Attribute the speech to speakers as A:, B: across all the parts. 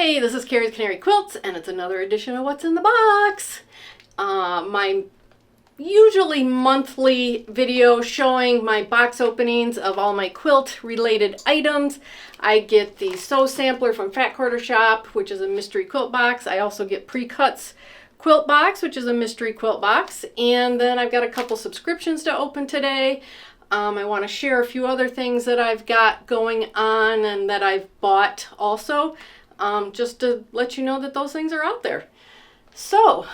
A: Hey, this is Carrie's Canary Quilts, and it's another edition of What's in the Box. My usually monthly video showing my box openings of all my quilt related items. I get the sew sampler from Fat Quarter Shop, which is a mystery quilt box. I also get Pre-Cuts quilt box, which is a mystery quilt box. And then I've got a couple subscriptions to open today. I want to share a few other things that I've got going on and that I've bought also, just to let you know that those things are out there. So,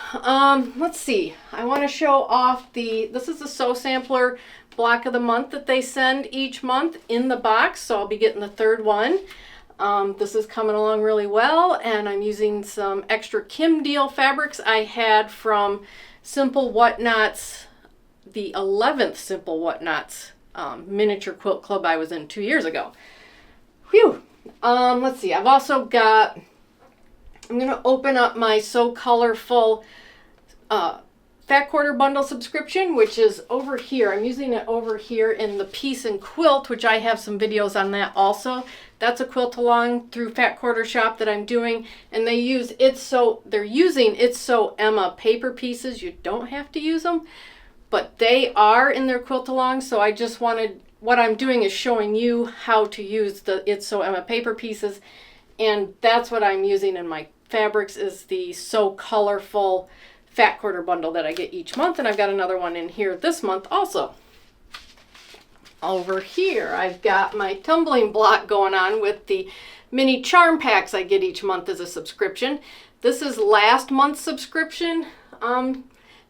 A: let's see. I want to show off this is the sew sampler block of the month that they send each month in the box. So I'll be getting the third one. This is coming along really well, and I'm using some extra Kim Deal fabrics I had from Simple Whatnots, the 11th Simple Whatnots miniature quilt club I was in 2 years ago. Whew. Let's see. I've also got, I'm going to open up my So Colorful Fat Quarter Bundle subscription, which is over here. I'm using it over here in the Piece and Quilt, which I have some videos on that also. That's a quilt along through Fat Quarter Shop that I'm doing, and they're using It's So Emma paper pieces. You don't have to use them, but they are in their quilt along, so I just wanted, what I'm doing is showing you how to use the It's So Emma paper pieces, and that's what I'm using in my fabrics is the So Colorful Fat Quarter bundle that I get each month, and I've got another one in here this month also. Over here I've got my tumbling block going on with the mini charm packs I get each month as a subscription. This is last month's subscription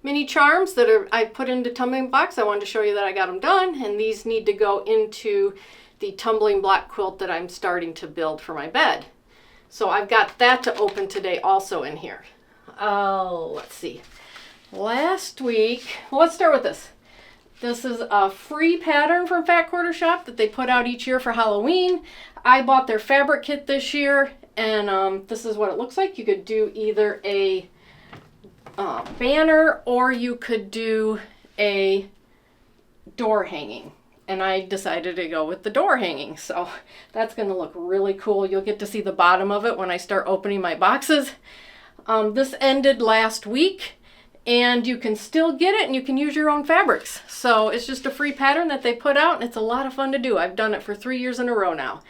A: mini charms that I put into tumbling blocks. I wanted to show you that I got them done, and these need to go into the tumbling block quilt that I'm starting to build for my bed. So I've got that to open today also in here. Oh, let's see. Last week, well, let's start with this. This is a free pattern from Fat Quarter Shop that they put out each year for Halloween. I bought their fabric kit this year, and this is what it looks like. You could do either a banner or you could do a door hanging, and I decided to go with the door hanging, so that's going to look really cool. You'll get to see the bottom of it when I start opening my boxes. This ended last week, and you can still get it and you can use your own fabrics. So it's just a free pattern that they put out, and it's a lot of fun to do. I've done it for 3 years in a row now.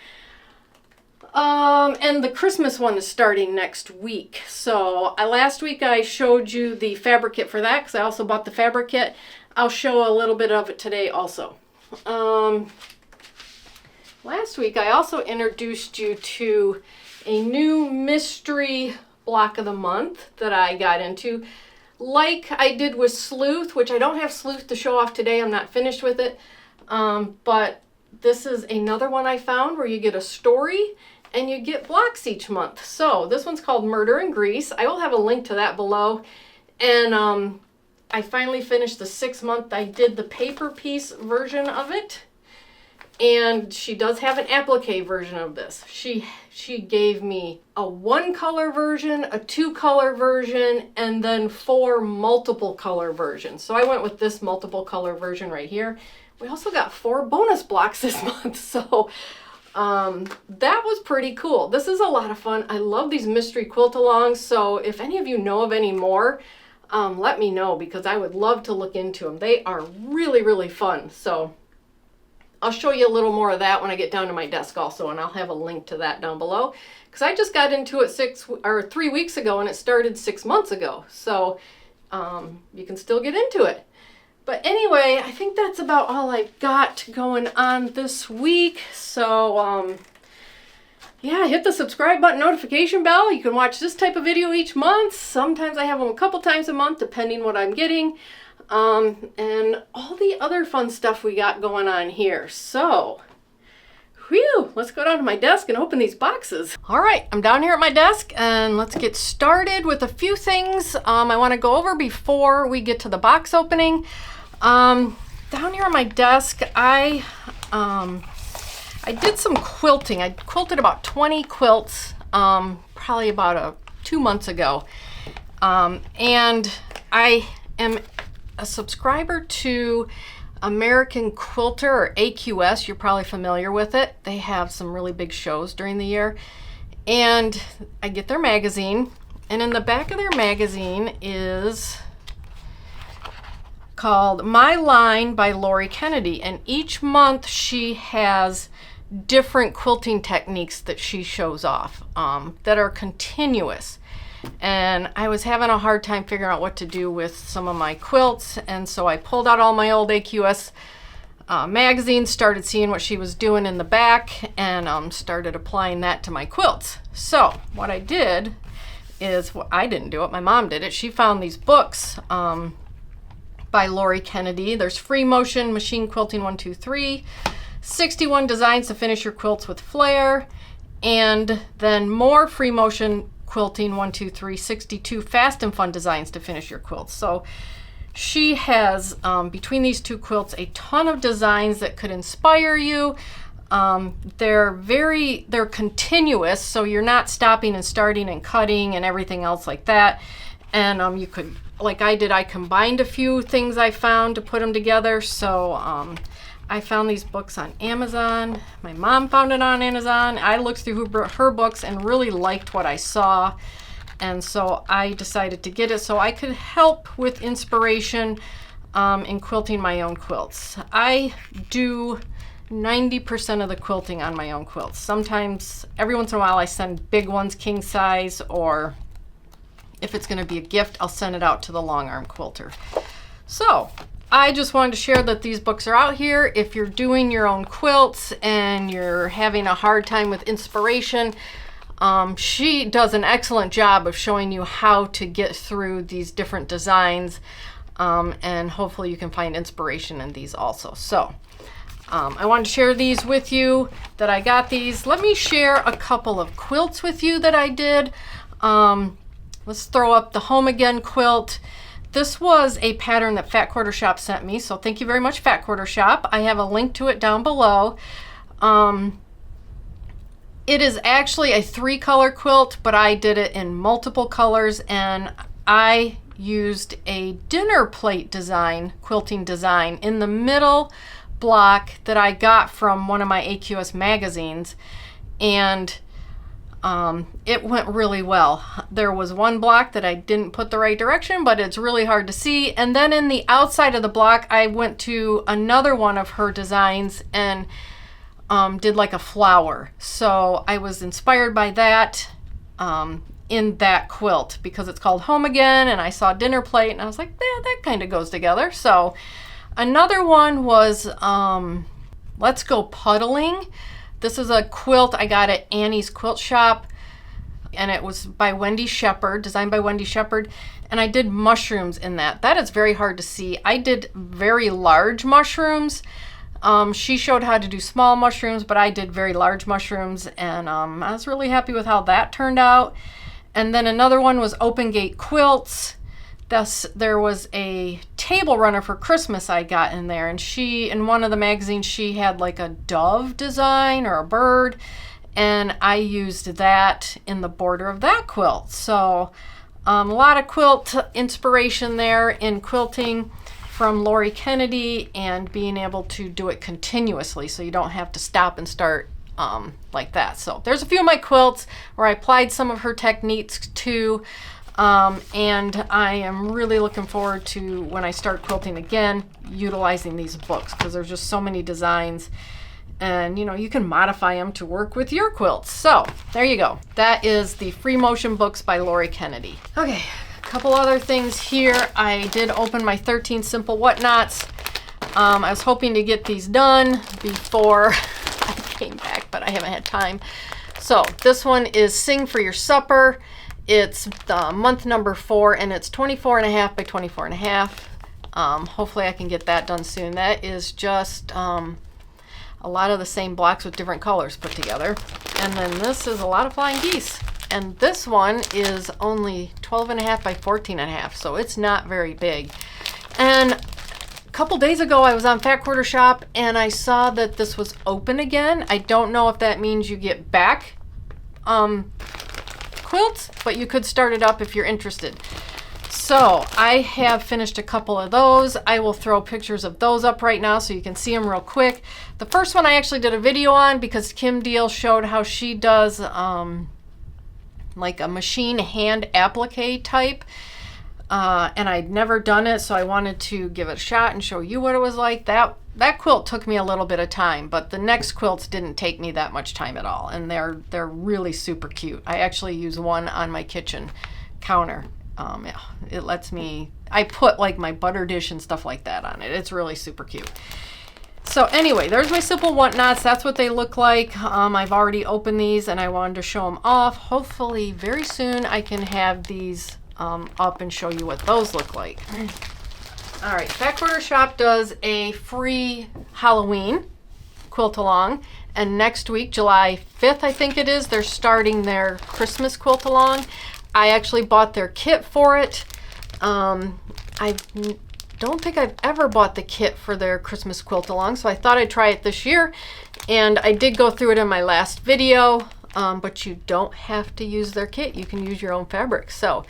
A: And the Christmas one is starting next week. So last week I showed you the fabric kit for that because I also bought the fabric kit. I'll show a little bit of it today also. Last week I also introduced you to a new mystery block of the month that I got into. Like I did with Sleuth, which I don't have Sleuth to show off today. I'm not finished with it. But this is another one I found where you get a story and you get blocks each month. So this one's called Murder in Greece. I will have a link to that below. And I finally finished the 6 month. I did the paper piece version of it. And she does have an applique version of this. She gave me a 1-color version, a 2-color version, and then 4 multiple color versions. So I went with this multiple color version right here. We also got 4 bonus blocks this month. So that was pretty cool. This is a lot of fun. I love these mystery quilt alongs. So if any of you know of any more, let me know because I would love to look into them. They are really, really fun. So I'll show you a little more of that when I get down to my desk also, and I'll have a link to that down below because I just got into it 3 weeks ago and it started 6 months ago. So you can still get into it. But anyway, I think that's about all I've got going on this week. So yeah, hit the subscribe button, notification bell. You can watch this type of video each month. Sometimes I have them a couple times a month depending what I'm getting. And all the other fun stuff we got going on here. So, whew, let's go down to my desk and open these boxes. All right, I'm down here at my desk and let's get started with a few things I want to go over before we get to the box opening. Down here on my desk, I did some quilting. I quilted about 20 quilts, probably about 2 months ago. And I am a subscriber to American Quilter, or AQS. You're probably familiar with it. They have some really big shows during the year. And I get their magazine, and in the back of their magazine is called My Line by Lori Kennedy, and each month she has different quilting techniques that she shows off that are continuous. And I was having a hard time figuring out what to do with some of my quilts, and so I pulled out all my old AQS magazines, started seeing what she was doing in the back, and started applying that to my quilts. So what I did is, well, I didn't do it, my mom did it. She found these books by Lori Kennedy. There's Free Motion Machine Quilting 1, 2, 3, 61 Designs to Finish Your Quilts with Flair, and then more Free Motion Quilting 1, 2, 3, 62 Fast and Fun Designs to Finish Your Quilts. So she has, between these two quilts, a ton of designs that could inspire you. They're continuous, so you're not stopping and starting and cutting and everything else like that. And you could, like I did, I combined a few things I found to put them together. So I found these books on Amazon. My mom found it on Amazon. I looked through her books and really liked what I saw. And so I decided to get it so I could help with inspiration in quilting my own quilts. I do 90% of the quilting on my own quilts. Sometimes, every once in a while, I send big ones, king size, or if it's going to be a gift, I'll send it out to the long arm quilter. So I just wanted to share that these books are out here. If you're doing your own quilts and you're having a hard time with inspiration, she does an excellent job of showing you how to get through these different designs, and hopefully you can find inspiration in these also. So I wanted to share these with you, that I got these. Let me share a couple of quilts with you that I did. Let's throw up the Home Again quilt. This was a pattern that Fat Quarter Shop sent me, so thank you very much, Fat Quarter Shop. I have a link to it down below. It is actually a 3-color quilt, but I did it in multiple colors, and I used a dinner plate design, quilting design, in the middle block that I got from one of my AQS magazines, and it went really well. There was one block that I didn't put the right direction, but it's really hard to see. And then in the outside of the block, I went to another one of her designs and did like a flower. So I was inspired by that in that quilt, because it's called Home Again, and I saw dinner plate and I was like, yeah, that kind of goes together. So another one was Let's Go Puddling. This is a quilt I got at Annie's Quilt Shop, and it was by Wendy Shepherd, designed by Wendy Shepherd, and I did mushrooms in that. That is very hard to see. I did very large mushrooms. She showed how to do small mushrooms, but I did very large mushrooms, and I was really happy with how that turned out. And then another one was Open Gate Quilts. There was a table runner for Christmas I got in there, and in one of the magazines, she had like a dove design or a bird, and I used that in the border of that quilt. So a lot of quilt inspiration there in quilting from Lori Kennedy, and being able to do it continuously so you don't have to stop and start like that. So there's a few of my quilts where I applied some of her techniques to. And I am really looking forward to, when I start quilting again, utilizing these books, because there's just so many designs, and you can modify them to work with your quilts. So there you go. That is the Free Motion books by Lori Kennedy. Okay, a couple other things here. I did open my 13 Simple Whatnots. I was hoping to get these done before I came back, but I haven't had time. So this one is Sing for Your Supper. It's month number 4, and it's 24.5 by 24.5. Hopefully I can get that done soon. That is just a lot of the same blocks with different colors put together. And then this is a lot of flying geese. And this one is only 12.5 by 14.5, so it's not very big. And a couple days ago I was on Fat Quarter Shop, and I saw that this was open again. I don't know if that means you get back quilts, but you could start it up if you're interested. So I have finished a couple of those. I will throw pictures of those up right now so you can see them real quick. The first one I actually did a video on, because Kim Deal showed how she does like a machine hand applique type. And I'd never done it, so I wanted to give it a shot and show you what it was like. That quilt took me a little bit of time, but the next quilts didn't take me that much time at all, and they're really super cute. I actually use one on my kitchen counter. It lets me, I put like my butter dish and stuff like that on it. It's really super cute. So anyway, there's my simple want nots. That's what they look like. I've already opened these and I wanted to show them off. Hopefully very soon I can have these up and show you what those look like. All right, Fat Quarter Shop does a free Halloween quilt along, and next week, July 5th, I think it is, they're starting their Christmas quilt along. I actually bought their kit for it. I don't think I've ever bought the kit for their Christmas quilt along, so I thought I'd try it this year, and I did go through it in my last video, but you don't have to use their kit. You can use your own fabric. So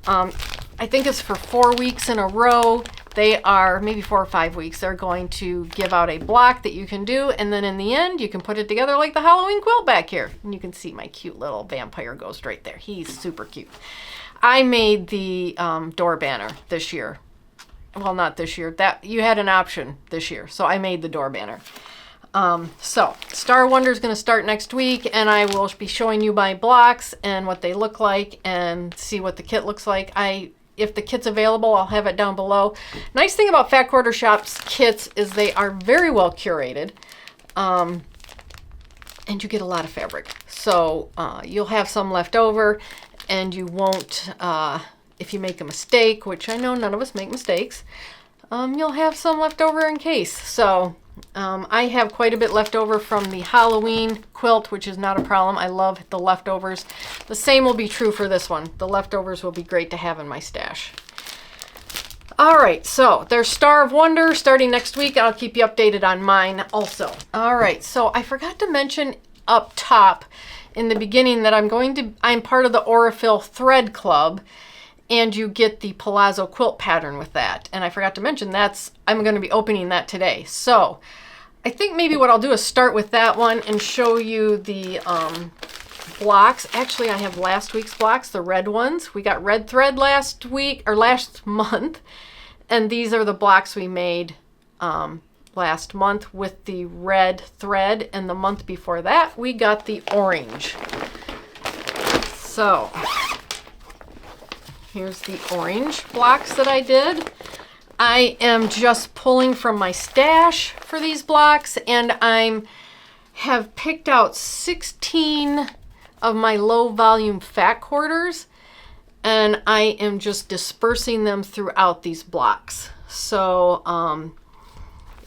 A: I think it's for 4 weeks in a row. They are, maybe 4 or 5 weeks, they're going to give out a block that you can do, and then in the end you can put it together like the Halloween quilt back here. And you can see my cute little vampire ghost right there. He's super cute. I made the door banner this year. Well, not this year. That you had an option this year, so I made the door banner. So Star Wonder is going to start next week, and I will be showing you my blocks and what they look like and see what the kit looks like. If the kit's available, I'll have it down below. Nice thing about Fat Quarter Shop's kits is they are very well curated, and you get a lot of fabric. So you'll have some left over, and you won't, if you make a mistake, which I know none of us make mistakes, you'll have some left over in case. So I have quite a bit left over from the Halloween quilt, which is not a problem. I love the leftovers. The same will be true for this one. The leftovers will be great to have in my stash. All right, so there's Star of Wonder starting next week. I'll keep you updated on mine also. All right, so I forgot to mention up top in the beginning that I'm part of the Aurifil Thread Club, and you get the Palazzo quilt pattern with that. And I forgot to mention I'm going to be opening that today. So I think maybe what I'll do is start with that one and show you the blocks. Actually, I have last week's blocks, the red ones. We got red thread last month, and these are the blocks we made last month with the red thread, and the month before that we got the orange. So here's the orange blocks that I did. I am just pulling from my stash for these blocks, and I have picked out 16 of my low volume fat quarters, and I am just dispersing them throughout these blocks. So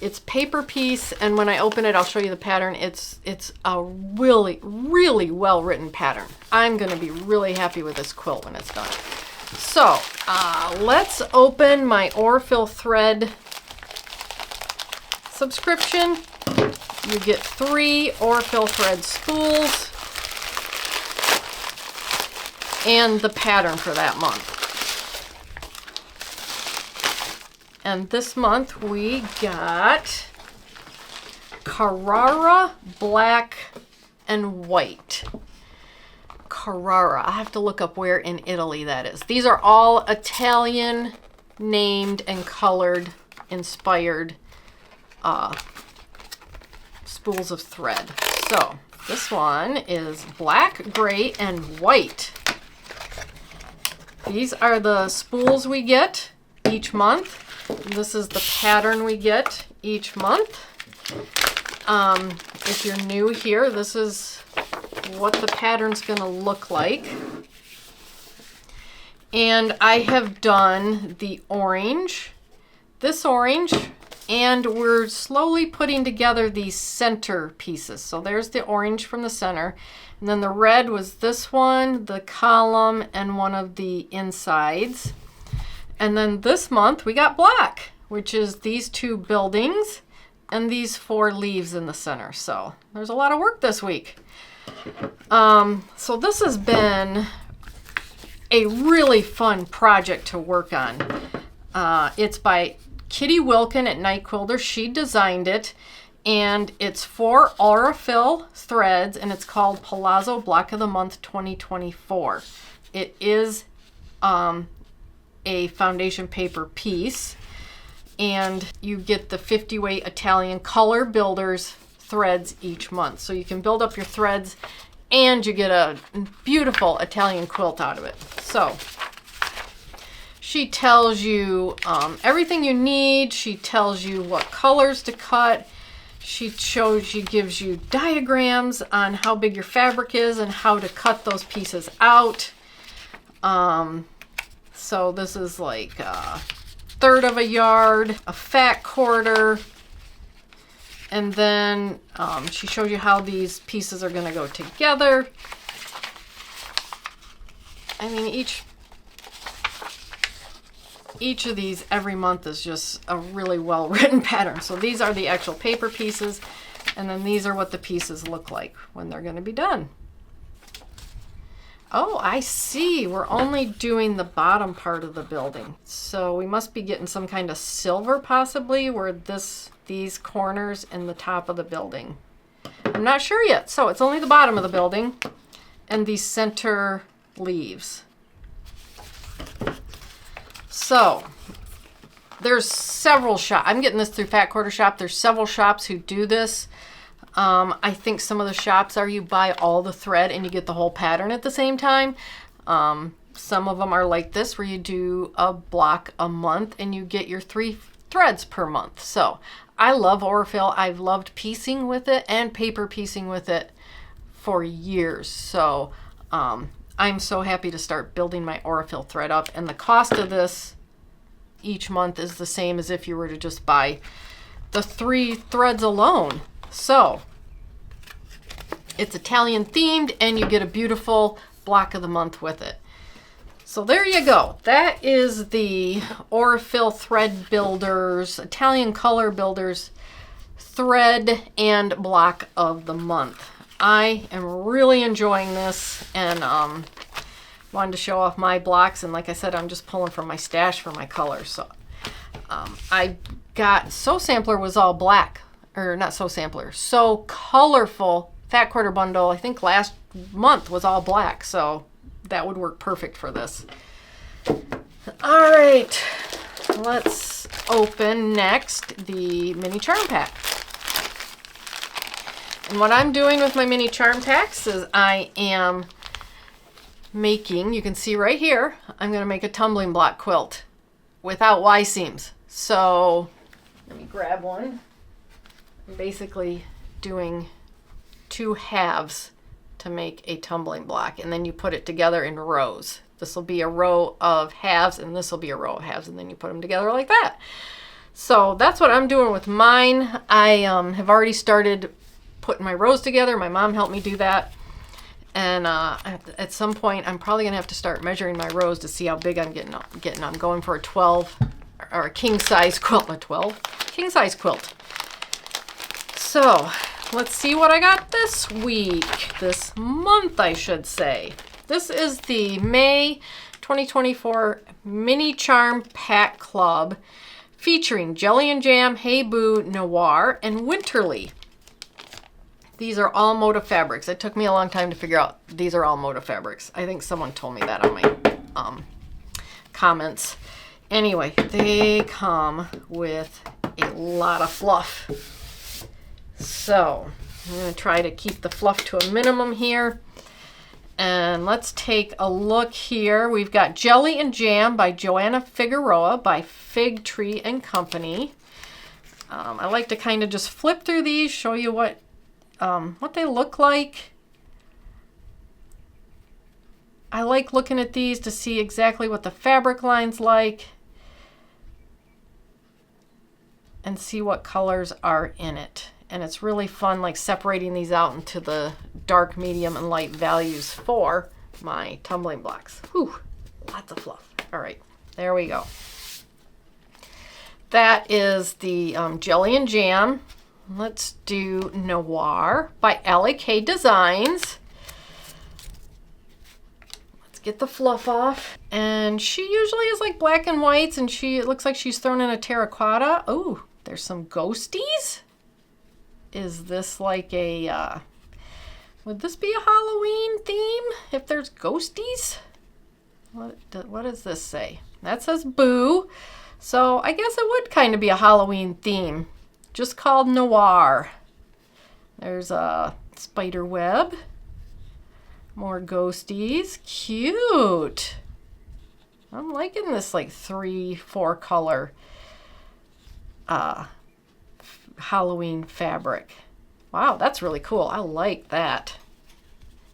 A: it's paper piece, and when I open it, I'll show you the pattern. It's a really, really well written pattern. I'm going to be really happy with this quilt when it's done. So let's open my Aurifil Thread subscription. You get 3 Aurifil Thread spools and the pattern for that month. And this month we got Carrara Black and White. Carrara. I have to look up where in Italy that is. These are all Italian named and colored, inspired spools of thread. So this one is black, gray, and white. These are the spools we get each month. This is the pattern we get each month. If you're new here, this is what the pattern's going to look like. And I have done the orange, this orange, and we're slowly putting together these center pieces. So there's the orange from the center, and then the red was this one, the column, and one of the insides. And then this month we got black, which is these 2 buildings and these 4 leaves in the center. So there's a lot of work this week. So this has been a really fun project to work on. It's by Kitty Wilkin at Night Quilter. She designed it, and it's 4 Aurifil threads, and it's called Palazzo Block of the Month 2024. It is a foundation paper piece, and you get the 50 weight Italian color builders threads each month. So you can build up your threads and you get a beautiful Italian quilt out of it. So she tells you everything you need. She tells you what colors to cut. She gives you diagrams on how big your fabric is and how to cut those pieces out. So this is like a 1/3 of a yard, a fat quarter, and then she shows you how these pieces are going to go together. I mean, each of these every month is just a really well written pattern. So these are the actual paper pieces, and then these are what the pieces look like when they're going to be done. Oh, I see. We're only doing the bottom part of the building. So we must be getting some kind of silver possibly where these corners and the top of the building. I'm not sure yet. So it's only the bottom of the building and these center leaves. So there's several shops. I'm getting this through Fat Quarter Shop. There's several shops who do this. I think some of the shops are you buy all the thread and you get the whole pattern at the same time. Some of them are like this where you do a block a month and you get your 3 threads per month. So I love Aurifil. I've loved piecing with it and paper piecing with it for years. So I'm so happy to start building my Aurifil thread up, and the cost of this each month is the same as if you were to just buy the 3 threads alone. So it's Italian themed and you get a beautiful block of the month with it. So there you go. That is the Aurifil Thread Builders, Italian Color Builders thread and block of the month. I am really enjoying this, and wanted to show off my blocks, and like I said, I'm just pulling from my stash for my colors. So I got So Sampler was all black. Or not So Sampler, So Colorful Fat Quarter bundle, I think last month was all black, so that would work perfect for this. All right, let's open next the mini charm pack. And what I'm doing with my mini charm packs is I am making, you can see right here, I'm going to make a tumbling block quilt without Y seams. So let me grab one. I'm basically doing 2 halves to make a tumbling block, and then you put it together in rows. This will be a row of halves, and this will be a row of halves, and then you put them together like that. So that's what I'm doing with mine. I have already started putting my rows together. My mom helped me do that, and at some point I'm probably gonna have to start measuring my rows to see how big I'm getting. I'm going for a 12 or a king size quilt, a 12 king size quilt. So let's see what I got this month, I should say. This is the May 2024 Mini Charm Pack Club featuring Jelly and Jam, Hey Boo, Noir, and Winterly. These are all Moda fabrics. It took me a long time to figure out these are all Moda fabrics. I think someone told me that on my comments. Anyway, they come with a lot of fluff. So I'm going to try to keep the fluff to a minimum here. And let's take a look here. We've got Jelly and Jam by Joanna Figueroa by Fig Tree and Company. I like to kind of just flip through these, show you what they look like. I like looking at these to see exactly what the fabric line's like and see what colors are in it. And it's really fun, like separating these out into the dark, medium, and light values for my tumbling blocks. Whew, lots of fluff. All right, there we go. That is the Jelly and Jam. Let's do Noir by LAK Designs. Let's get the fluff off. And she usually is like black and whites, and it looks like she's thrown in a terracotta. Oh, there's some ghosties. is this like a, would this be a Halloween theme if there's ghosties? What does this say? That says boo. So I guess it would kind of be a Halloween theme, just called Noir. There's a spider web. More ghosties. Cute. I'm liking this like 3-4 color Halloween fabric. Wow, that's really cool. I like that.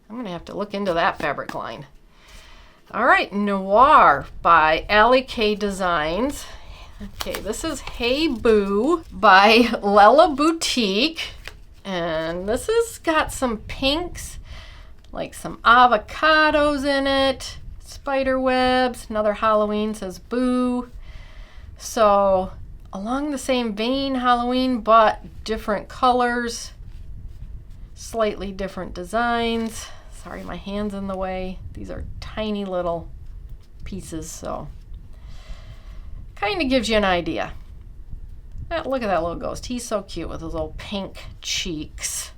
A: I'm going to have to look into that fabric line. All right, Noir by Allie K Designs. Okay, this is Hey Boo by Lella Boutique. And this has got some pinks, like some avocados in it, spider webs, another Halloween says boo. So along the same vein, Halloween, but different colors, slightly different designs. Sorry, my hand's in the way. These are tiny little pieces, so kind of gives you an idea. Look at that little ghost. He's so cute with his little pink cheeks.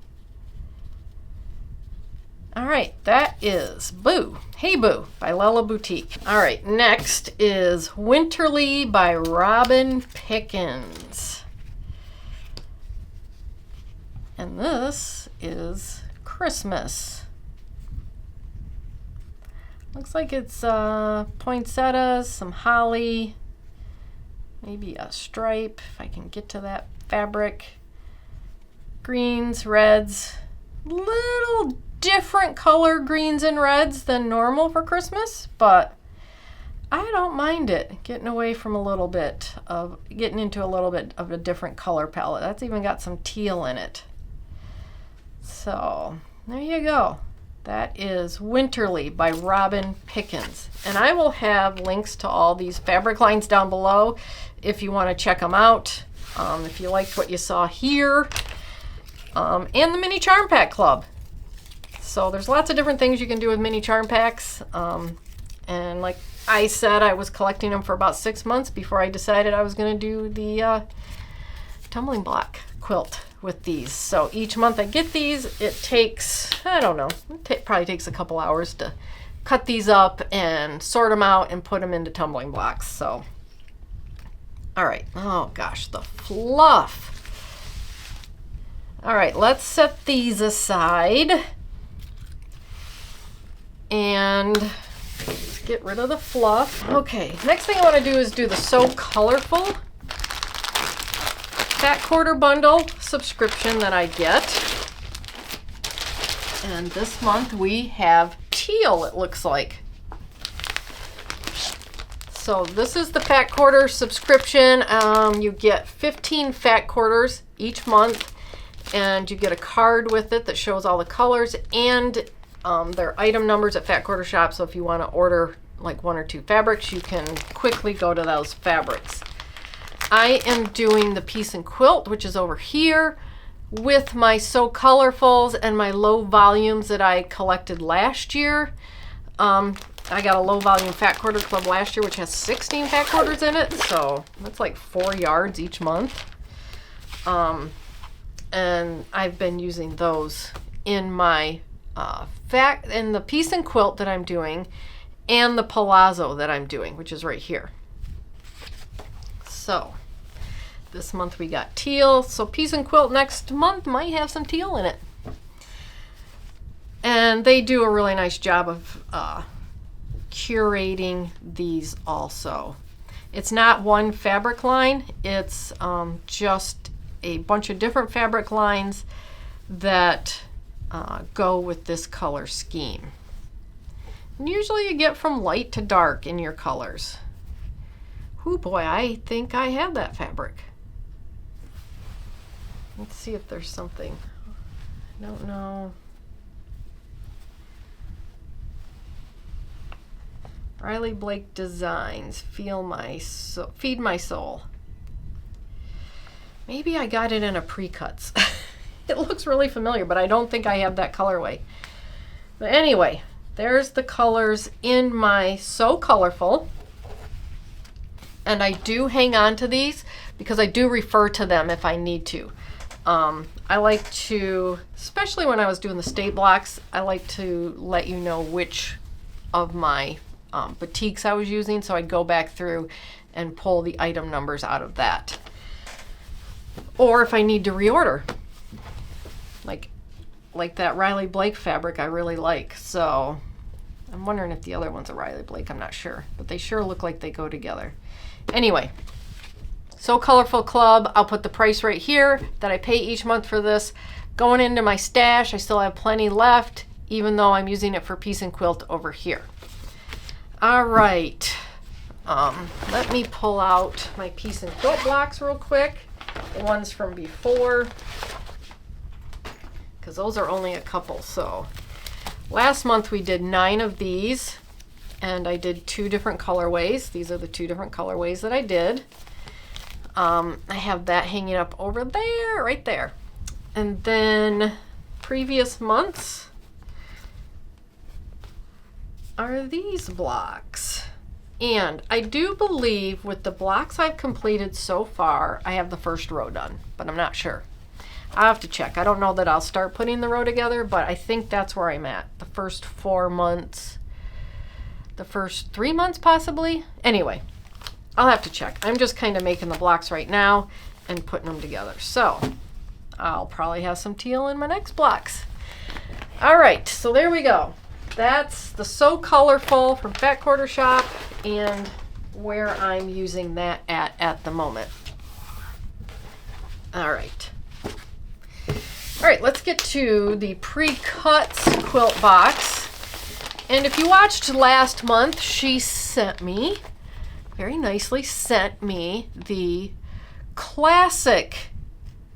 A: All right, that is Boo. Hey Boo by Lella Boutique. All right, next is Winterly by Robin Pickens. And this is Christmas. Looks like it's poinsettias, some holly, maybe a stripe, if I can get to that fabric. Greens, reds, little different color greens and reds than normal for Christmas, but I don't mind it. Getting into a little bit of a different color palette. That's even got some teal in it. So there you go. That is Winterly by Robin Pickens. And I will have links to all these fabric lines down below if you want to check them out. If you liked what you saw here. And the Mini Charm Pack Club. So there's lots of different things you can do with mini charm packs. And like I said, I was collecting them for about 6 months before I decided I was going to do the tumbling block quilt with these. So each month I get these. It takes, I don't know, probably takes a couple hours to cut these up and sort them out and put them into tumbling blocks. So, all right. Oh gosh, the fluff. All right, let's set these aside and get rid of the fluff. Okay, next thing I want to do is do the So Colorful Fat Quarter Bundle subscription that I get. And this month we have teal, it looks like. So this is the Fat Quarter subscription. You get 15 Fat Quarters each month, and you get a card with it that shows all the colors and their item numbers at Fat Quarter Shop. So if you want to order like 1 or 2 fabrics, you can quickly go to those fabrics. I am doing the Piece and Quilt, which is over here, with my So Colorfuls and my low volumes that I collected last year. I got a low volume Fat Quarter Club last year, which has 16 Fat Quarters in it. So that's like 4 yards each month. And I've been using those in my in the Piece and Quilt that I'm doing and the Palazzo that I'm doing, which is right here. So this month we got teal. So Piece and Quilt next month might have some teal in it. And they do a really nice job of curating these also. It's not one fabric line. It's just a bunch of different fabric lines that go with this color scheme. And usually you get from light to dark in your colors. Oh boy, I think I have that fabric. Let's see if there's something. I don't know. Riley Blake Designs, Feed My Soul. Maybe I got it in a pre-cuts. It looks really familiar, but I don't think I have that colorway. But anyway, there's the colors in my So Colorful. And I do hang on to these because I do refer to them if I need to. I like to, especially when I was doing the state blocks, I like to let you know which of my batiks I was using, so I'd go back through and pull the item numbers out of that. Or if I need to reorder, like that Riley Blake fabric I really like. So I'm wondering if the other one's a Riley Blake, I'm not sure, but they sure look like they go together. Anyway, So Colorful Club, I'll put the price right here that I pay each month for this. Going into my stash, I still have plenty left, even though I'm using it for Piece and Quilt over here. All right, let me pull out my Piece and Quilt blocks real quick, the ones from before, because those are only a couple. So last month we did 9 of these, and I did 2 different colorways. These are the 2 different colorways that I did. I have that hanging up over there, right there. And then previous months are these blocks. And I do believe with the blocks I've completed so far, I have the first row done, but I'm not sure. I'll have to check. I don't know that I'll start putting the row together, but I think that's where I'm at. The first 4 months, the first 3 months possibly. Anyway, I'll have to check. I'm just kind of making the blocks right now and putting them together. So I'll probably have some teal in my next blocks. All right, so there we go. That's the So Colorful from Fat Quarter Shop and where I'm using that at the moment. All right. All right, let's get to the pre-cuts quilt box. And if you watched last month, she sent me, very nicely sent me the classic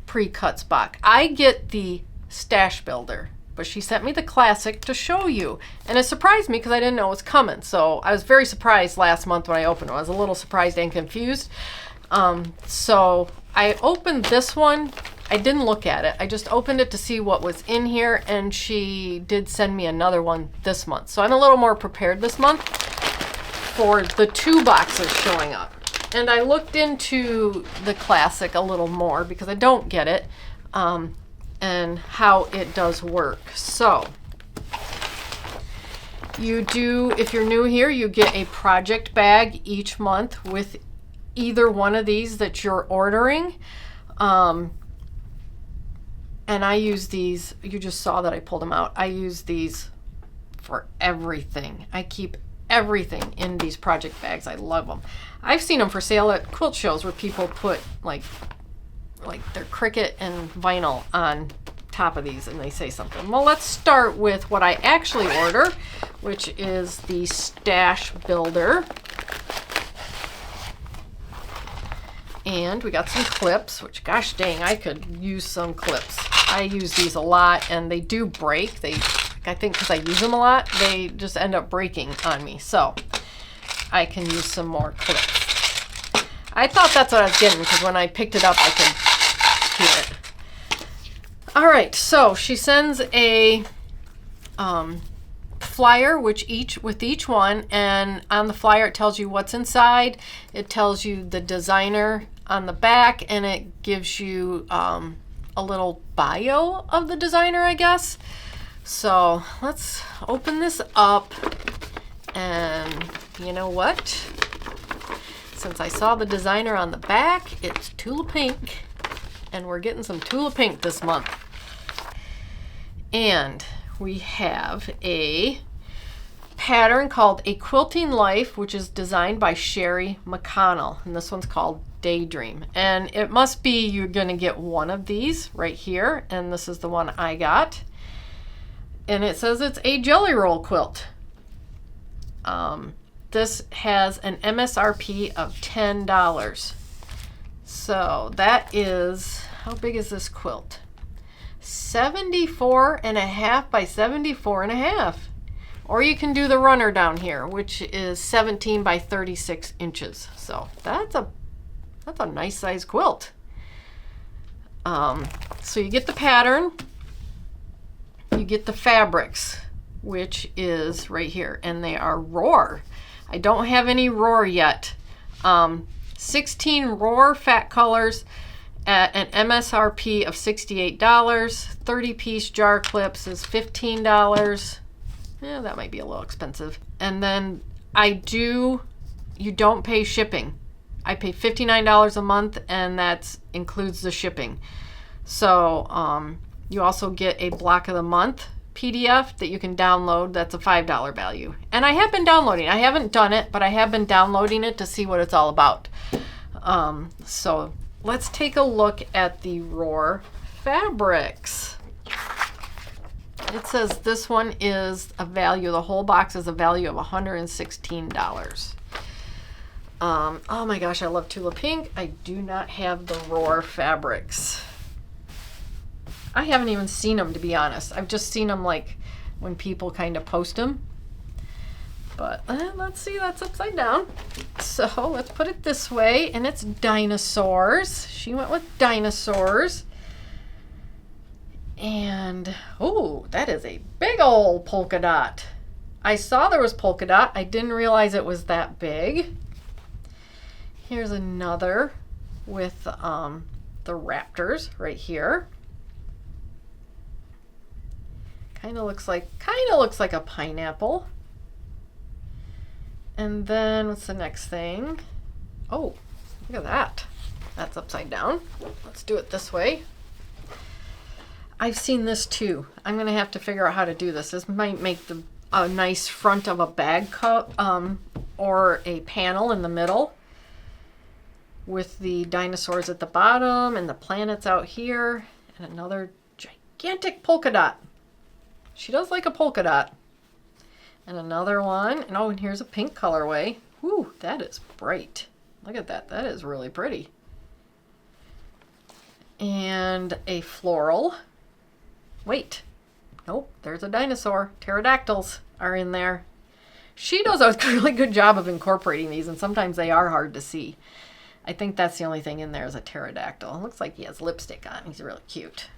A: pre-cuts box. I get the stash builder, but she sent me the classic to show you. And it surprised me because I didn't know it was coming. So I was very surprised last month when I opened it. I was a little surprised and confused. So I opened this one. I didn't look at it. I just opened it to see what was in here, and she did send me another one this month. So I'm a little more prepared this month for the 2 boxes showing up. And I looked into the classic a little more because I don't get it, and how it does work. So you do, if you're new here, you get a project bag each month with either one of these that you're ordering. And I use these, you just saw that I pulled them out. I use these for everything. I keep everything in these project bags. I love them. I've seen them for sale at quilt shows where people put like their Cricut and vinyl on top of these and they say something. Well, let's start with what I actually order, which is the stash builder. And we got some clips, which gosh dang, I could use some clips. I use these a lot and they do break. I think because I use them a lot, they just end up breaking on me. So I can use some more clips. I thought that's what I was getting because when I picked it up, I could hear it. All right, so she sends a flyer with each one, and on the flyer it tells you what's inside. It tells you the designer on the back, and it gives you a little bio of the designer, I guess. So let's open this up, and you know what? Since I saw the designer on the back, it's Tula Pink, and we're getting some Tula Pink this month. And we have a pattern called A Quilting Life, which is designed by Sherry McConnell, and this one's called Daydream. And it must be you're going to get one of these right here, and this is the one I got. And it says it's a jelly roll quilt. This has an MSRP of $10. So that is, how big is this quilt? 74.5 by 74.5. Or you can do the runner down here, which is 17 by 36 inches. So that's a nice size quilt. So you get the pattern, you get the fabrics, which is right here, and they are Roar. I don't have any Roar yet. 16 Roar fat colors, at an MSRP of $68. 30-piece jar clips is $15. Yeah, that might be a little expensive. And then you don't pay shipping. I pay $59 a month, and that includes the shipping. So you also get a block of the month PDF that you can download. That's a $5 value. And I have been downloading. I haven't done it, but I have been downloading it to see what it's all about. So let's take a look at the Roar fabrics. It says this one is a value, the whole box is a value of $116. Oh my gosh, I love Tula Pink. I do not have the Roar fabrics. I haven't even seen them, to be honest. I've just seen them like when people kind of post them. But let's see, that's upside down. So let's put it this way, and it's dinosaurs. She went with dinosaurs. And, oh, that is a big old polka dot. I saw there was polka dot. I didn't realize it was that big. Here's another with the raptors right here. Kind of looks like a pineapple. And then what's the next thing? Oh, look at that. That's upside down. Let's do it this way. I've seen this too. I'm gonna have to figure out how to do this. This might make a nice front of a bag cup or a panel in the middle with the dinosaurs at the bottom and the planets out here and another gigantic polka dot. She does like a polka dot. And another one. And oh, and here's a pink colorway. Whew, that is bright. Look at that. That is really pretty. And a floral. Wait. Nope, there's a dinosaur. Pterodactyls are in there. She does a really good job of incorporating these, and sometimes they are hard to see. I think that's the only thing in there is a pterodactyl. It looks like he has lipstick on. He's really cute.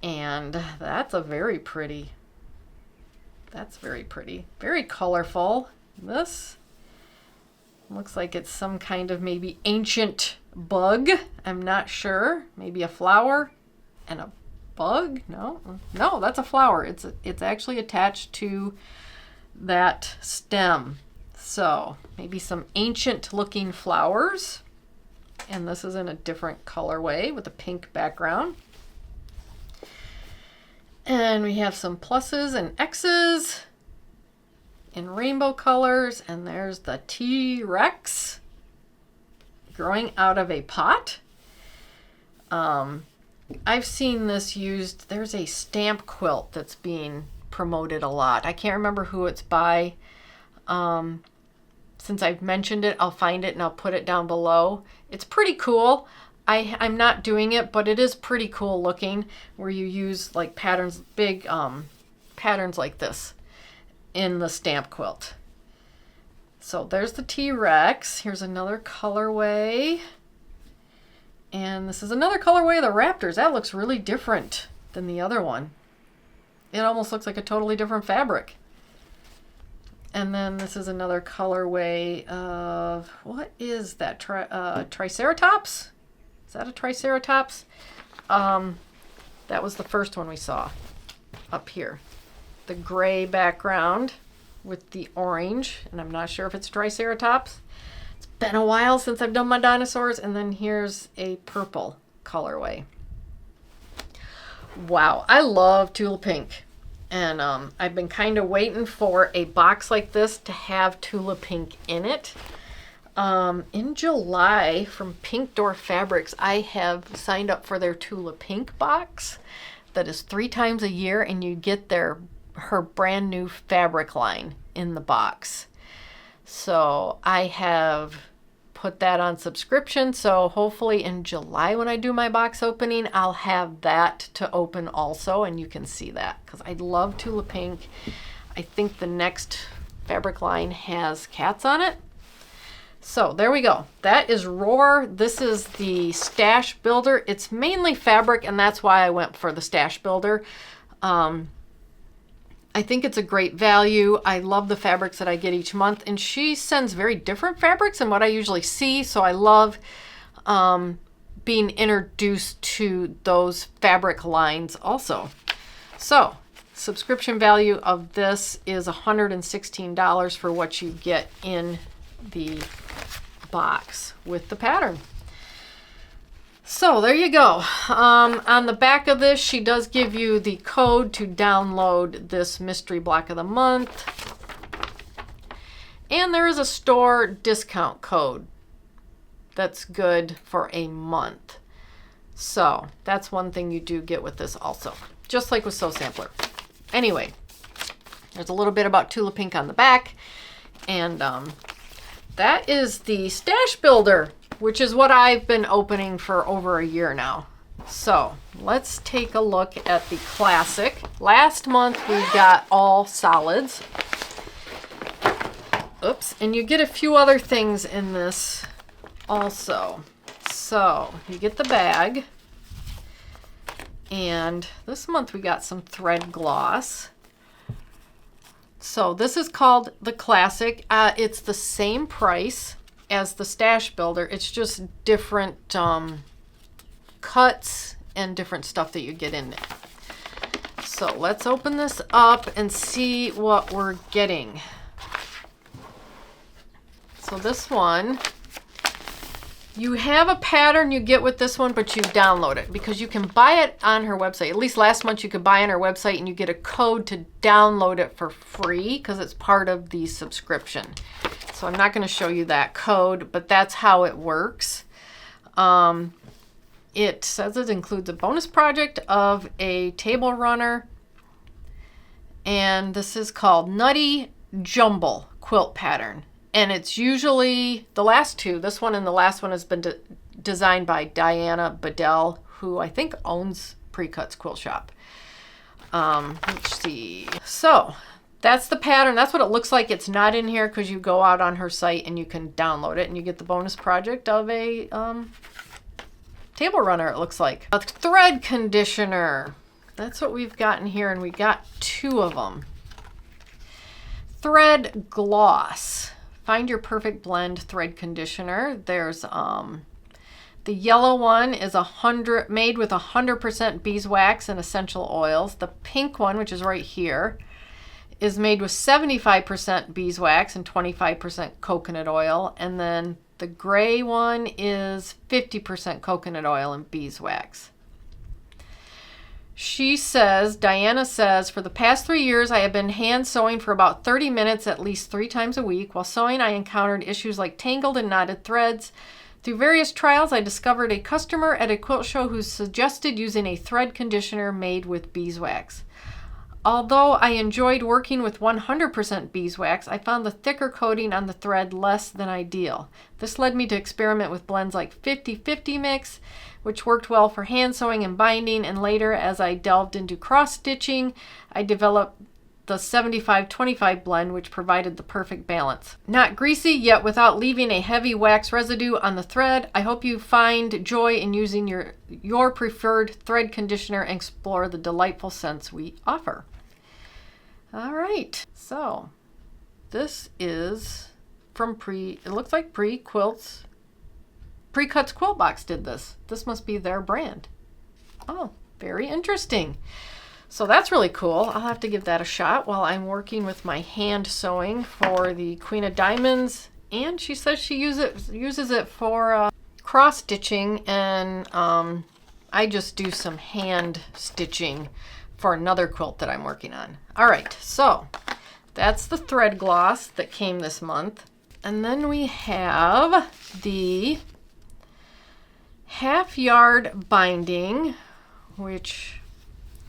A: And that's a very pretty. That's very pretty. Very colorful. This looks like it's some kind of maybe ancient bug. I'm not sure. Maybe a flower and a bug? No, that's a flower. It's actually attached to that stem. So maybe some ancient looking flowers. And this is in a different colorway with a pink background. And we have some pluses and X's in rainbow colors. And there's the T-Rex growing out of a pot. I've seen this used. There's a stamp quilt that's being promoted a lot. I can't remember who it's by. Since I've mentioned it, I'll find it and I'll put it down below. It's pretty cool. I'm not doing it, but it is pretty cool looking, where you use like patterns, big patterns like this in the stamp quilt. So there's the T-Rex. Here's another colorway. And this is another colorway of the Raptors. That looks really different than the other one. It almost looks like a totally different fabric. And then this is another colorway of, what is that? Triceratops? Is that a Triceratops? That was the first one we saw up here. The gray background with the orange, and I'm not sure if it's Triceratops. It's been a while since I've done my dinosaurs. And then here's a purple colorway. Wow, I love Tula Pink. And I've been kind of waiting for a box like this to have Tula Pink in it. In July, from Pink Door Fabrics, I have signed up for their Tula Pink box that is 3 times a year, and you get her brand new fabric line in the box. So I have put that on subscription, so hopefully in July when I do my box opening, I'll have that to open also, and you can see that, because I love Tula Pink. I think the next fabric line has cats on it. So there we go. That is Roar. This is the Stash Builder. It's mainly fabric, and that's why I went for the Stash Builder. I think it's a great value. I love the fabrics that I get each month, and she sends very different fabrics than what I usually see. So I love being introduced to those fabric lines also. So subscription value of this is $116 for what you get in the box with the pattern. So there you go. On the back of this, she does give you the code to download this mystery block of the month. And there is a store discount code that's good for a month. So that's one thing you do get with this also, just like with Sew Sampler. Anyway, there's a little bit about Tula Pink on the back. And that is the stash builder, which is what I've been opening for over a year now. So let's take a look at the classic. Last month we got all solids. Oops, and you get a few other things in this also. So you get the bag, and this month we got some thread gloss. So this is called the classic. It's the same price as the stash builder. It's just different cuts and different stuff that you get in it. So let's open this up and see what we're getting. So this one, you have a pattern you get with this one, but you download it because you can buy it on her website. At least last month you could buy on her website and you get a code to download it for free because it's part of the subscription. So I'm not going to show you that code, but that's how it works. It says it includes a bonus project of a table runner, and this is called Nutty Jumble Quilt Pattern. And it's usually the last two. This one and the last one has been designed by Diana Bedell, who I think owns Precuts Quilt Shop. Let's see. So that's the pattern. That's what it looks like. It's not in here because you go out on her site and you can download it, and you get the bonus project of a table runner, it looks like. A thread conditioner. That's what we've gotten here, and we got two of them. Thread gloss. Find your perfect blend thread conditioner. There's the yellow one is made with 100% beeswax and essential oils. The pink one, which is right here, is made with 75% beeswax and 25% coconut oil. And then the gray one is 50% coconut oil and beeswax. She says, Diana says, for the past 3 years, I have been hand sewing for about 30 minutes at least 3 times a week. While sewing, I encountered issues like tangled and knotted threads. Through various trials, I discovered a customer at a quilt show who suggested using a thread conditioner made with beeswax. Although I enjoyed working with 100% beeswax, I found the thicker coating on the thread less than ideal. This led me to experiment with blends like 50-50 mix, which worked well for hand sewing and binding, and later, as I delved into cross-stitching, I developed the 75-25 blend, which provided the perfect balance. Not greasy, yet without leaving a heavy wax residue on the thread. I hope you find joy in using your preferred thread conditioner and explore the delightful scents we offer. All right, so this is from it looks like Precuts Quilt Box did this. This must be their brand. Oh, very interesting. So that's really cool. I'll have to give that a shot while I'm working with my hand sewing for the Queen of Diamonds. And she says she uses it for cross stitching, and I just do some hand stitching for another quilt that I'm working on. All right, so that's the thread gloss that came this month. And then we have the half yard binding, which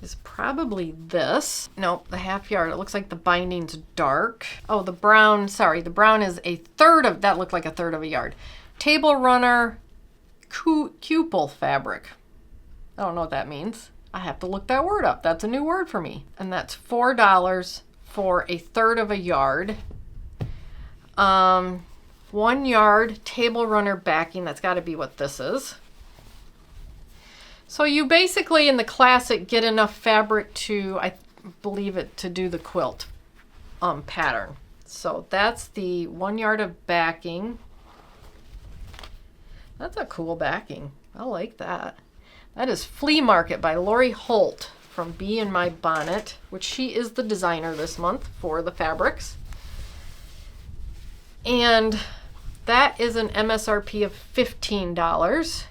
A: is probably this. Nope, the half yard. It looks like the binding's dark. Oh, the brown, sorry, the brown is a third of, that looked like a third of a yard. Table runner cupel fabric. I don't know what that means. I have to look that word up. That's a new word for me. And that's $4 for a third of a yard. 1 yard table runner backing. That's got to be what this is. So you basically, in the classic, get enough fabric to, I believe it, to do the quilt pattern. So that's the 1 yard of backing. That's a cool backing. I like that. That is Flea Market by Lori Holt from Bee in My Bonnet, which she is the designer this month for the fabrics. And that is an MSRP of $15.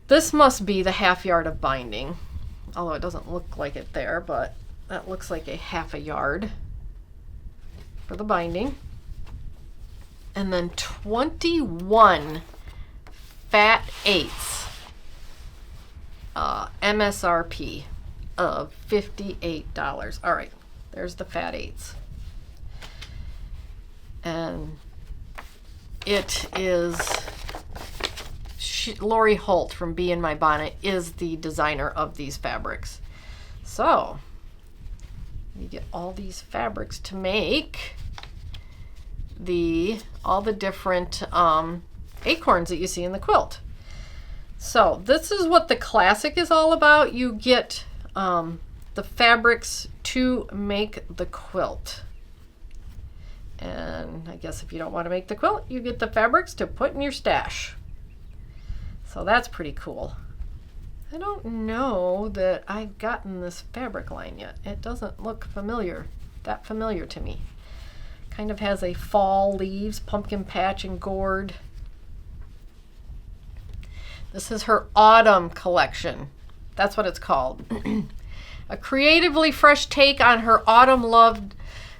A: This must be the half yard of binding, although it doesn't look like it there, but that looks like a half a yard for the binding. And then 21 fat eighths, MSRP of $58. All right, there's the fat eighths. And it is Lori Holt from Bee in My Bonnet is the designer of these fabrics. So you get all these fabrics to make all the different acorns that you see in the quilt. So this is what the classic is all about. You get the fabrics to make the quilt. And I guess if you don't want to make the quilt, you get the fabrics to put in your stash. So that's pretty cool. I don't know that I've gotten this fabric line yet. It doesn't look that familiar to me. Kind of has a fall leaves, pumpkin patch, and gourd. This is her autumn collection. That's what it's called. A creatively fresh take on her autumn loved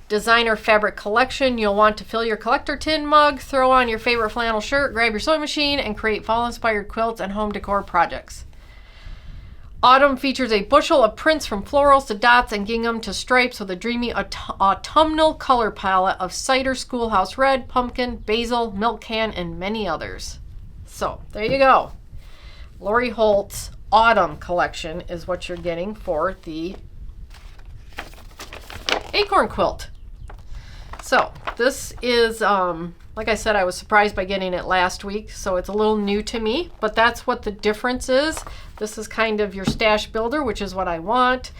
A: designer fabric collection. You'll want to fill your collector tin mug, throw on your favorite flannel shirt, grab your sewing machine, and create fall-inspired quilts and home decor projects. Autumn features a bushel of prints from florals to dots and gingham to stripes with a dreamy autumnal color palette of cider, schoolhouse red, pumpkin, basil, milk can, and many others. So there you go. Lori Holt's autumn collection is what you're getting for the acorn quilt. So this is, like I said, I was surprised by getting it last week, so it's a little new to me, but that's what the difference is. This is kind of your stash builder, which is what I want,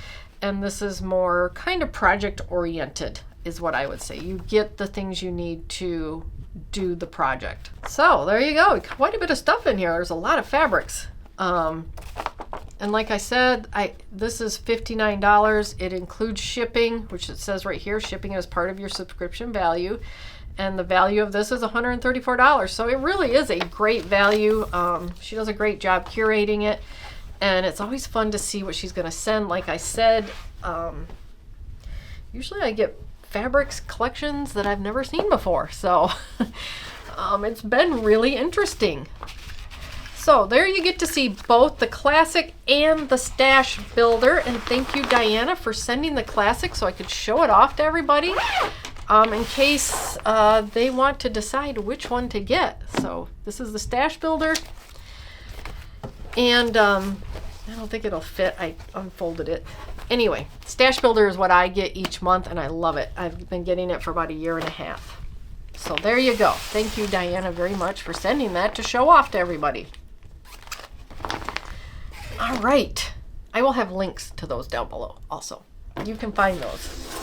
A: and this is more kind of project oriented, is what I would say. You get the things you need to do the project. So there you go, quite a bit of stuff in here. There's a lot of fabrics. And like I said, this is $59. It includes shipping, which it says right here, shipping is part of your subscription value. And the value of this is $134. So it really is a great value. She does a great job curating it. And it's always fun to see what she's going to send. Like I said, usually I get fabrics collections that I've never seen before. So it's been really interesting. So there you get to see both the classic and the stash builder. And thank you, Diana, for sending the classic so I could show it off to everybody in case they want to decide which one to get. So this is the stash builder. And I don't think it'll fit. I unfolded it. Anyway, stash builder is what I get each month, and I love it. I've been getting it for about 1.5 years. So there you go. Thank you, Diana, very much for sending that to show off to everybody. All right, I will have links to those down below also. You can find those.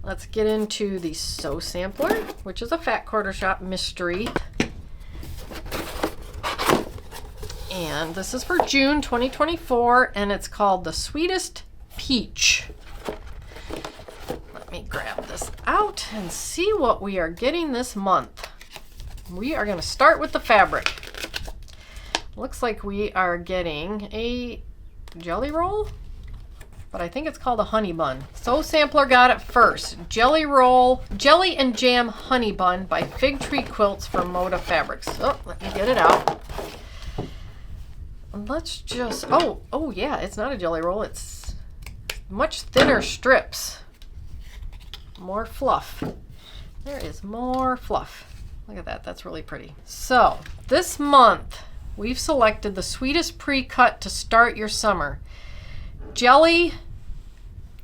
A: Let's get into the Sew Sampler, which is a Fat Quarter Shop mystery. And this is for June 2024, and it's called The Sweetest Peach. Let me grab this out and see what we are getting this month. We are going to start with the fabric. Looks like we are getting a jelly roll, but I think it's called a honey bun. Sew Sampler got it first. Jelly and Jam Honey Bun by Fig Tree Quilts from Moda Fabrics. Oh, let me get it out. Let's just, oh yeah, it's not a jelly roll. It's much thinner strips. More fluff. There is more fluff. Look at that, that's really pretty. So this month, we've selected the sweetest pre-cut to start your summer. Jelly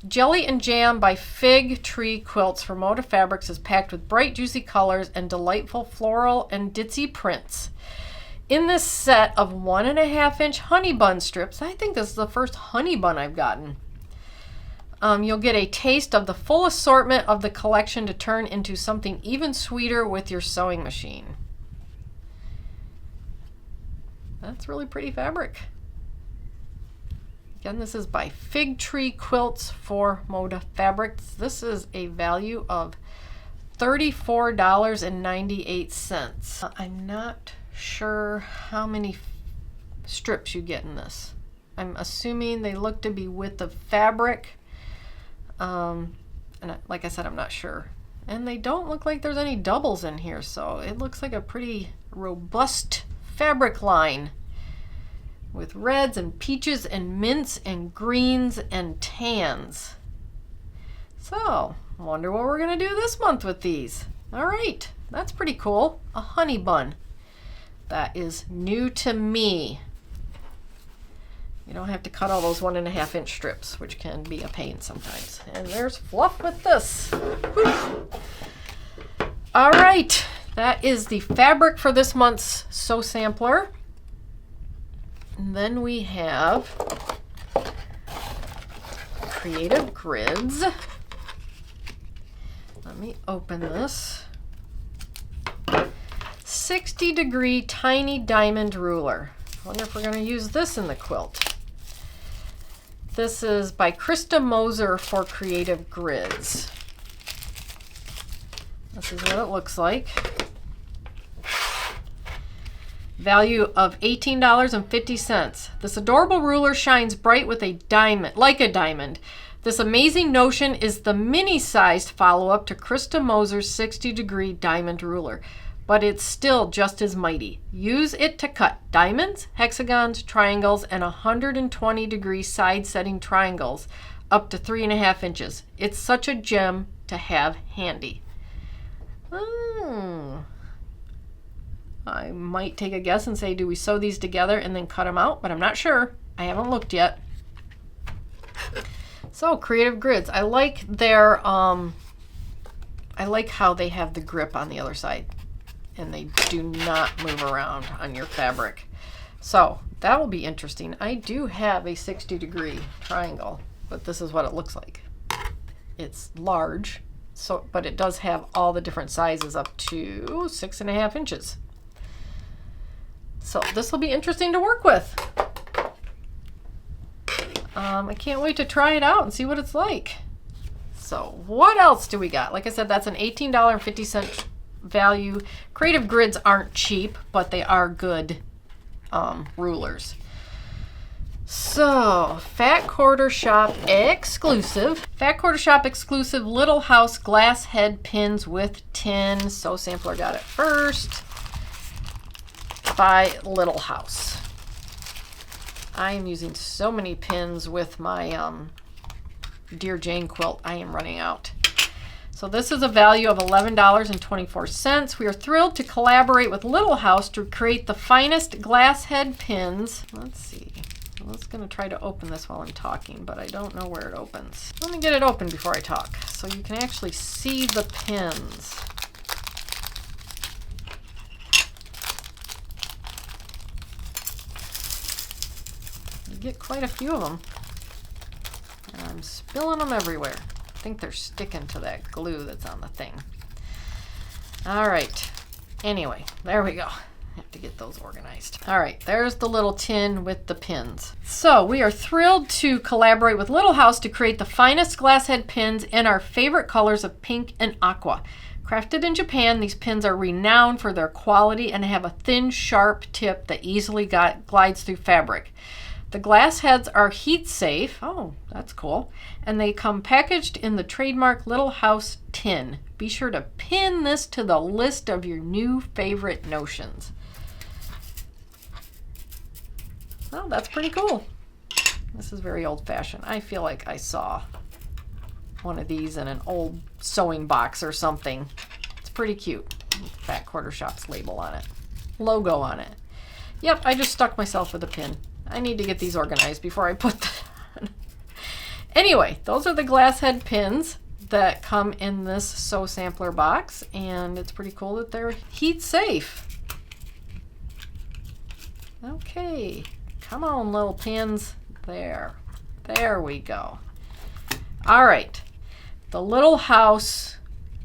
A: and Jam by Fig Tree Quilts from Moda Fabrics is packed with bright, juicy colors and delightful floral and ditzy prints. In this set of 1.5-inch honey bun strips, I think this is the first honey bun I've gotten. You'll get a taste of the full assortment of the collection to turn into something even sweeter with your sewing machine. That's really pretty fabric. Again, this is by Fig Tree Quilts for Moda Fabrics. This is a value of $34.98. I'm not sure how many strips you get in this. I'm assuming they look to be width of fabric. And like I said, I'm not sure. And they don't look like there's any doubles in here, so it looks like a pretty robust fabric line with reds and peaches and mints and greens and tans. So, wonder what we're gonna do this month with these. All right, that's pretty cool. A honey bun. That is new to me. You don't have to cut all those 1.5 inch strips, which can be a pain sometimes. And there's fluff with this. Whew. All right, that is the fabric for this month's Sew Sampler. And then we have Creative Grids. Let me open this. 60-degree tiny diamond ruler. I wonder if we're going to use this in the quilt. This is by Krista Moser for Creative Grids. This is what it looks like. Value of $18.50. This adorable ruler shines bright with a diamond, like a diamond. This amazing notion is the mini-sized follow-up to Krista Moser's 60-degree diamond ruler, but it's still just as mighty. Use it to cut diamonds, hexagons, triangles, and 120-degree side-setting triangles up to 3.5 inches. It's such a gem to have handy. I might take a guess and say, do we sew these together and then cut them out? But I'm not sure. I haven't looked yet. So, Creative Grids. I like their, I like how they have the grip on the other side. And they do not move around on your fabric. So, that will be interesting. I do have a 60-degree triangle, but this is what it looks like. It's large, so but it does have all the different sizes up to 6.5 inches. So this will be interesting to work with. I can't wait to try it out and see what it's like. So what else do we got? Like I said, that's an $18.50 value. Creative Grids aren't cheap, but they are good rulers. So, Fat Quarter Shop exclusive. Fat Quarter Shop exclusive Little House glass head pins with tin. Sew Sampler got it first. By Little House. I am using so many pins with my Dear Jane quilt. I am running out. So this is a value of $11.24. We are thrilled to collaborate with Little House to create the finest glass head pins. Let's see. I was going to try to open this while I'm talking, but I don't know where it opens. Let me get it open before I talk so you can actually see the pins. Get quite a few of them. And I'm spilling them everywhere. I think they're sticking to that glue that's on the thing. All right. Anyway, there we go. I have to get those organized. All right, there's the little tin with the pins. So we are thrilled to collaborate with Little House to create the finest glass head pins in our favorite colors of pink and aqua. Crafted in Japan, these pins are renowned for their quality and have a thin, sharp tip that easily glides through fabric. The glass heads are heat safe. Oh, that's cool. And they come packaged in the trademark Little House tin. Be sure to pin this to the list of your new favorite notions. Well, that's pretty cool. This is very old-fashioned. I feel like I saw one of these in an old sewing box or something. It's pretty cute. Fat Quarter Shop's label on it. Logo on it. Yep, I just stuck myself with a pin. I need to get these organized before I put that on. Anyway, those are the glass head pins that come in this Sew Sampler box, and it's pretty cool that they're heat safe. Okay, come on, little pins. There we go. All right, the Little House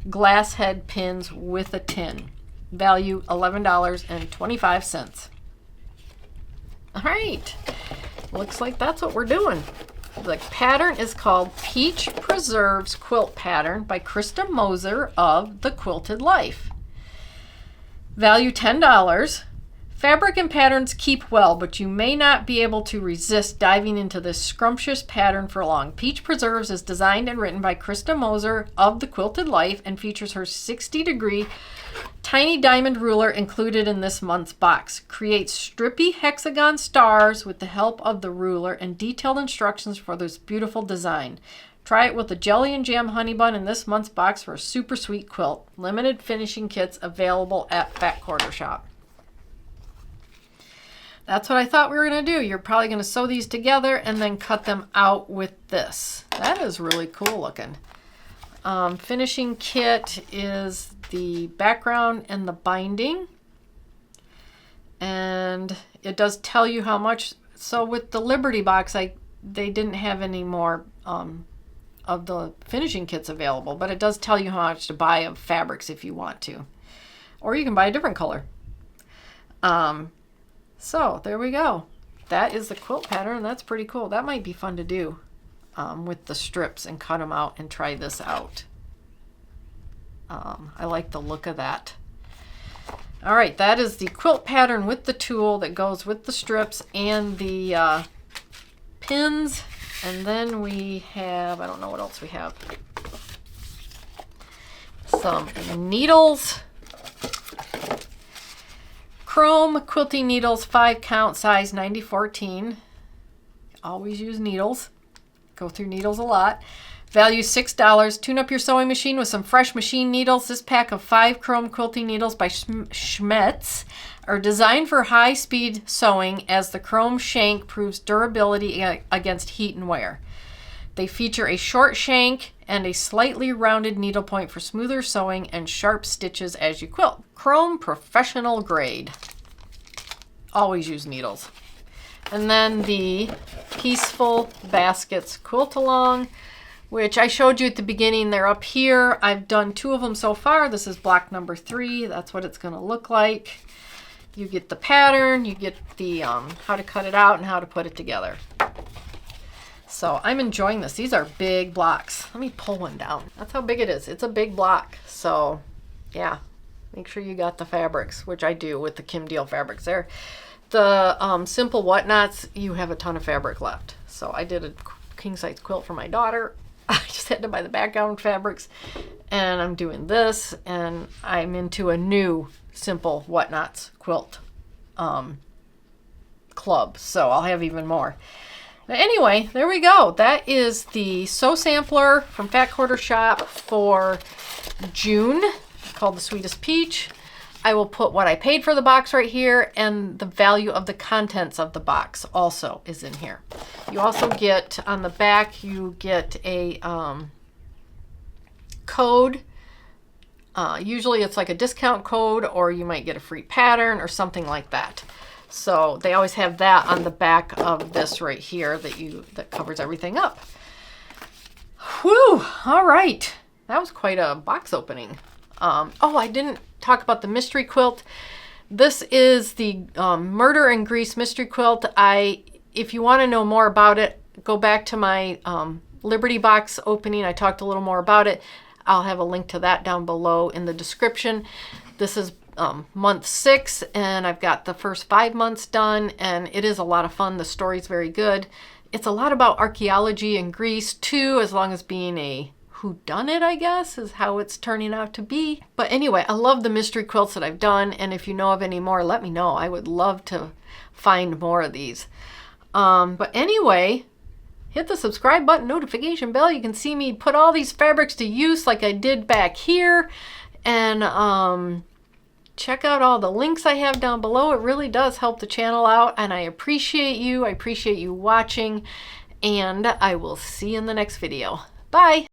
A: glass head pins with a tin. Value $11.25. All right, looks like that's what we're doing. The pattern is called Peach Preserves Quilt Pattern by Krista Moser of The Quilted Life. Value $10. Fabric and patterns keep well, but you may not be able to resist diving into this scrumptious pattern for long. Peach Preserves is designed and written by Krista Moser of The Quilted Life and features her 60-degree tiny diamond ruler included in this month's box. Create strippy hexagon stars with the help of the ruler and detailed instructions for this beautiful design. Try it with the jelly and jam honey bun in this month's box for a super sweet quilt. Limited finishing kits available at Fat Quarter Shop. That's what I thought we were going to do. You're probably going to sew these together and then cut them out with this. That is really cool looking. Finishing kit is the background and the binding. And it does tell you how much. So with the Liberty box, they didn't have any more of the finishing kits available, but it does tell you how much to buy of fabrics if you want to. Or you can buy a different color. So there we go. That is the quilt pattern. That's pretty cool. That might be fun to do with the strips and cut them out and try this out. I like the look of that. All right, that is the quilt pattern with the tool that goes with the strips and the pins. And then we have, I don't know what else we have. Some needles. Chrome quilting needles, 5 count, size 90-14. Always use needles. Go through needles a lot. Value $6. Tune up your sewing machine with some fresh machine needles. This pack of 5 chrome quilting needles by Schmetz are designed for high-speed sewing as the chrome shank proves durability against heat and wear. They feature a short shank and a slightly rounded needle point for smoother sewing and sharp stitches as you quilt. Chrome professional grade. Always use needles. And then the Peaceful Baskets Quilt Along, which I showed you at the beginning. They're up here. I've done 2 of them so far. This is block number 3. That's what it's going to look like. You get the pattern, you get the how to cut it out and how to put it together. So I'm enjoying this. These are big blocks. Let me pull one down. That's how big it is. It's a big block. So yeah, make sure you got the fabrics, which I do with the Kim Deal fabrics there. The simple whatnots, you have a ton of fabric left. So I did a king size quilt for my daughter. I just had to buy the background fabrics, and I'm doing this, and I'm into a new simple whatnots quilt club. So I'll have even more. But anyway, there we go. That is the Sew Sampler from Fat Quarter Shop for June, called The Sweetest Peach. I will put what I paid for the box right here, and the value of the contents of the box also is in here. You also get, on the back, you get a code. Usually it's like a discount code, or you might get a free pattern or something like that. So they always have that on the back of this right here that covers everything up. Whew! All right, that was quite a box opening. Oh, I didn't talk about the mystery quilt. This is the Murder and Grease mystery quilt. If you want to know more about it, go back to my Liberty box opening. I talked a little more about it. I'll have a link to that down below in the description. This is month 6, and I've got the first 5 months done, and it is a lot of fun. The story's very good. It's a lot about archaeology and Greece too, as long as being a whodunit, I guess, is how it's turning out to be. But anyway, I love the mystery quilts that I've done, and if you know of any more, let me know. I would love to find more of these. But anyway, hit the subscribe button, notification bell. You can see me put all these fabrics to use like I did back here. And check out all the links I have down below. It really does help the channel out, and I appreciate you. I appreciate you watching, and I will see you in the next video. Bye!